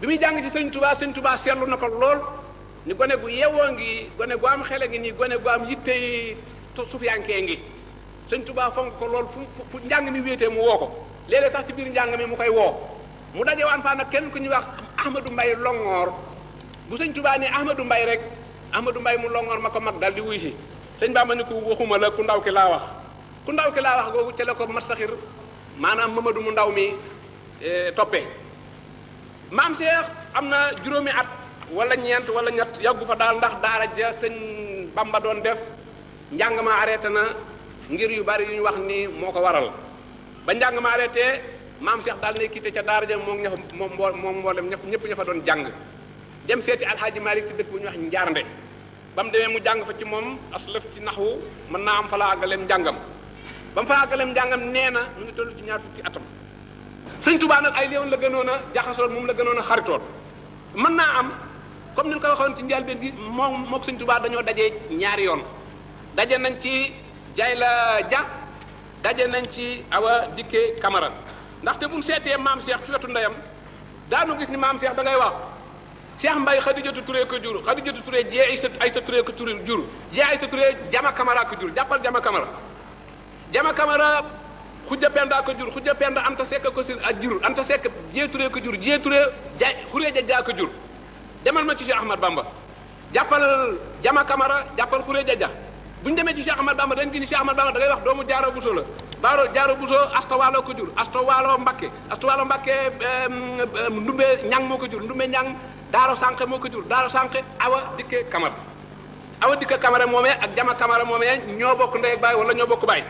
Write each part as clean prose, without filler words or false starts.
bi muy jàng ci sëñ Tuubaa seetlu na ko lool ni gone gu yeewoo ngi gone gu am xele ngi nii gone gu am yitte yi sufiyankee ngi sëñ Tuubaa fonk ko lool fu njàng mi wéetee mu woo ko léeg-léeg sax ci biir njàng mi mu koy woo mu daje waan faa nag kenn ku ñuy wax Ahmadou Mbaye Longoor bu sëñ Tuubaa ni Ahmadou Mbaye rek Ahmadou Mbaye mu Longoor ma ko mag daal di wuy si sëñ Bamba ni ko waxuma la ku ndaw ki laa wax ku ndaw ki laa wax googu ca la ko mat saxir maanaam Mamadou mu ndaw mi toppee maam Cheikh am na juróomi at wala ñeent wala ñett yàggu fa daal ndax daara ja sëñ Bamba doon def njàng ma arrêté na ngir yu bari yu ñu wax ni moo ko waral ba njàng ma arrêté maam Cheikh daal ne quitté ca daara ja moom mboolem ñëpp ña fa doon jàng dem seeti alxaaji Malik ci dëkk bu ñuy wax Njaarnde ba mu demee mu jàng fa ci moom aslëf ci naxwu mën naa am fa la àggaleem njàngam ba mu fa àggaleem njàngam nee na mu ngi toll ci ñaar fukki atam sëñ Tuubaa nag ay léewoon la gënoon a jaxasoon moom la gënoon a xaritoon mën naa am comme ni ñu ko waxoon ci njëlbéen gi mook sëñ Tuubaa dañoo dajee ñaari yoon daje nañ ci Jayla Ja daje nañ ci Awa Dikke Camara ndaxte bu ñu seetee maam Cheikh ci wetu ndeyam daanu gis ni maam Cheikh da ngay wax Cheikh Mbaye Xadijatu Touré ko jur Xadijatu Touré jee Aysa Touré ko jur jee Aysa Touré Jama Camara ko jur jàppal Jama Camara Xujja Penda ko jur Xujja Penda Anta Sekk ko si ak jur Anta Sekk jee Touré ko jur jee Touré Xureeja Jaa ko jur demal ma ci Cheikh Ahmad Bamba jàppal Jama Camara jàppal Xureeja Ja bu ñu demee ci Cheikh Ahmad Bamba dañ gis ni Cheikh Ahmad Bamba da ngay wax doomu Jaara Buso la Jaara Buso Asta Waalo ko jur Asta Waalo Mbakke Ndumbe Ñang moo ko jur Ndumbe Ñang Daaro Sànqe moo ko jur Daaro Sànqe Awa Dikke Camara moomee ak Jama Camara moomee ñoo bokk ndey ak baay wala ñoo bokk baay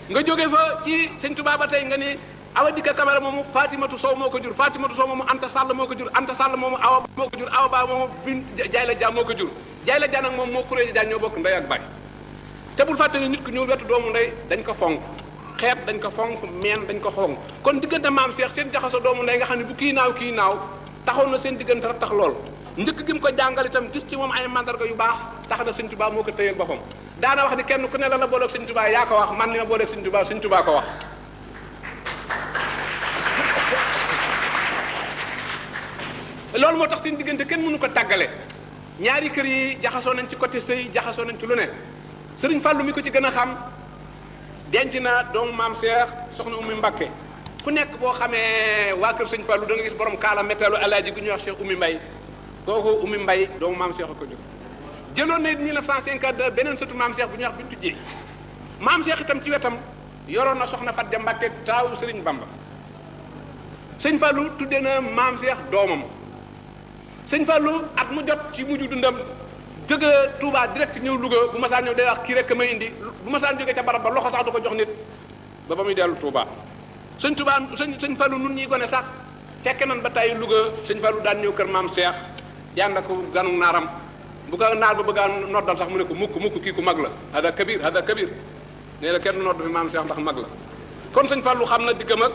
nga jóge fa ci sëñ Tuubaa ba tey nga ni Awa Dikke Camara moomu Fatimatu Sow moo ko jur Fatimatu Sow moomu Anta Sall moo ko jur Anta Sall moomu Awa moo ko jur Awa Ba moomu bin Jayla Ja moo ko jur Jayla Ja nag moom moo Xureeja Ja ñoo bokk ndey ak baay te bul fàtte ni nit ku ñëw wetu doomu ndey dañ ko fonk xeet dañ ko fonk meen dañ ko xonk kon diggante maam Cheikh seen jaxasoo doomu ndey nga xam ne bu kii naaw taxoon na seen diggante rek tax lool njëkk gi mu ko jàngal itam gis ci moom ay mandarga yu baax tax na sëñ Tuubaa moo ko téyeel boppam daana wax ni kenn ku ne la booleeg sëñ Tuubaa yaa ko wax man li ma booleeg sëñ Tuubaa ko wax loolu moo tax seen diggante kenn mënu ko tàggale ñaari kër yi jaxasoo nañ ci côté sëy jaxasoo nañ ci lu ne sëriñ Fàllu mi ko ci gën a xam denc na doomu maam Cheikh soxna Oumy Mbakke ku nekk boo xamee waa kër sëñ Fàllu da nga gis borom kaala métalu alaaji gu ñuy wax Cheikh Oumy Mbaye kooku Oumy Mbaye doomu maam Cheikh a ko jóg jëloon na 1952 beneen sëtu maam Cheikh bu ñuy wax Bintu Jéey maam Cheikh itam ci wetam yoroon na soxna Fat Ja Mbakke taawu sëriñ Bamba sëñ Fàllu tuddee na maam Cheikh doomam sëñ Fallou at mu jot ci mujj dundam jóge Touba direct ñëw Louga bu masaan ñëw day wax kii rek may indi bu masaan jóge ca barab ba loxo sax du ko jox nit ba muy dellu Touba sëñ Fallou nun ñuy gone sax fekke nan ba tey Louga sëñ Fallou daan ñëw kër maam Cheikh jànd ko ganu naaram bu ko naar ba bëggaa noddal sax mu ne ko mukk kii ku mag la hada kabir nee na kenn nodd fi maam Cheikh ndax mag la kon sëñ Fallou xam na diggam ak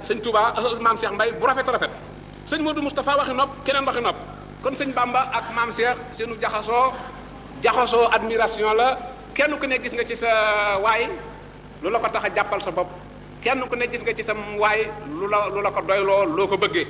sëñ Touba maam Cheikh Mbaye bu rafet sëñ Modou Moustapha waxi nopp keneen waxi nopp kon sëñ Bamba ak maam Cheikh seenu jaxasoo admiration la kenn ku ne gis nga ci sa waay lu la ko tax a jàppal sa bopp kenn ku ne gis nga ci sa waay lu la ko doyloo loo ko bëggee